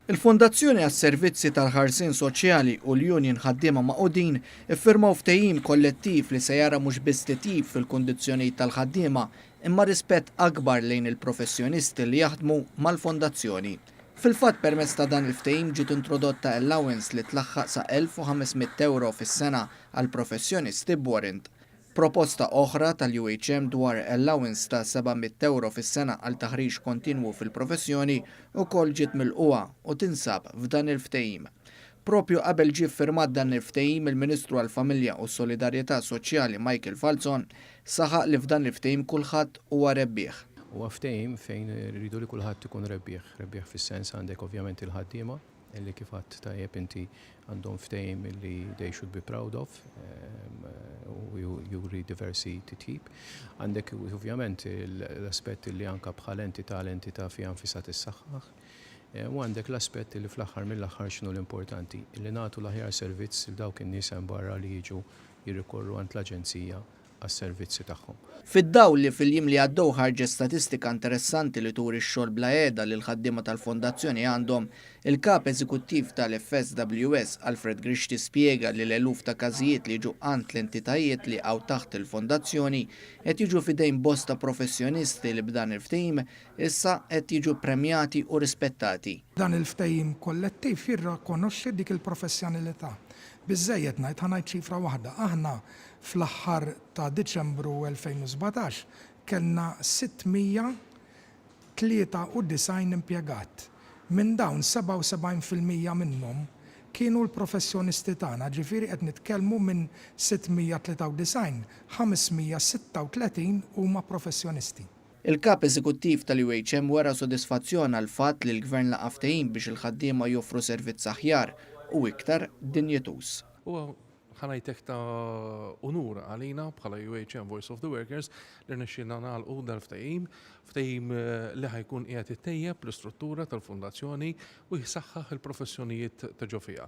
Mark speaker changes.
Speaker 1: Il-Fondazzjoni għas-Servizzi tal-Ħarsien Soċjali u l-Union ħaddiema Maqudin iffirmaw ftehim kollettiv li se jara mhux biss titjib fil-kundizzjonijiet tal-ħaddiema imma rispett akbar lejn il-professjonisti li jaħdmu mal-Fondazzjoni. Fil-fatt permezz ta' dan il-ftehim ġiet introdotta allowance li tlaħħaq sa' €1,500 fis-sena għal professjonisti b'warrant. Proposta oħra tal-UHM dwar allowance ta' €700 fis-sena għal taħriġ kontinwu fil-professjoni wkoll ġiet milquha u tinsab f'dan il-ftehim. Propju qabel ġie ffirmat dan il-ftehim il-Ministru għall-Familja u s-Solidarjetà Soċjali Michael Falzon saħaq li f'dan il-ftehim kulħadd huwa rebbieħ.
Speaker 2: Huwa ftehim fejn rridu li kulħadd ikun rebbieħ fis-sens għandek ovvjament il-ħaddiema illi kif għadt tajjeb inti għandhom ftehim illi they should be proud of u juri diversi titjib. Għandek ovvjament l-aspett li anke bħal entità fi anfisha tissaħħaħ. U għandek l-aspett li fl-aħħar mill-aħħar x'inhu l-importanti li nagħtu l-aħjar servizz il dawk in-nies hemm barra li jiġu jirrikorru għand l-aġenzija għas-servizzi tagħhom.
Speaker 1: Fid-dawl li fil-jiem li għaddew ħarġet statistika interessanti li turi x-xogħol bla qiegħda li l-ħaddiema tal-Fondazzjoni għandhom, il-kap eżekuttiv tal-FSWS Alfred Grixti spjega li l-eluf ta' każijiet li jiġu għand l-entitajiet li għaw taħt il-Fondazzjoni qed jiġu fidejn bosta professjonisti li b'dan il-ftehim issa qed jiġu premjati u rispettati.
Speaker 3: Dan il-ftehim kollettiv jirrikonoxxi dik il-professjonalità. Biżżejjed ngħid ħanajt ċifra waħda. Aħna fl-aħħar ta' Diċembru 2017 kellna 693 impjegat. Minn dawn 77% minnhom kienu l-professjonisti tagħna, ġifieri qed nitkellmu minn 693, 536 huma professjonisti.
Speaker 1: Il-kap eżekuttiv tal-UHM wara sodisfazzjon għal fatt li l-Gvern laqa' ftehim biex il-ħaddiema joffru servizz aħjar u iktar dinjetus.
Speaker 4: Ħanajtek ta' unur għalina bħala UHM Voice of the Workers li rnexxinna nagħlqu dal-ftehim li ħajkun qiegħed ittejjeb l-istruttura tal-Fundazzjoni u jsaħħaħ il-professjonijiet ta' ġo fiha.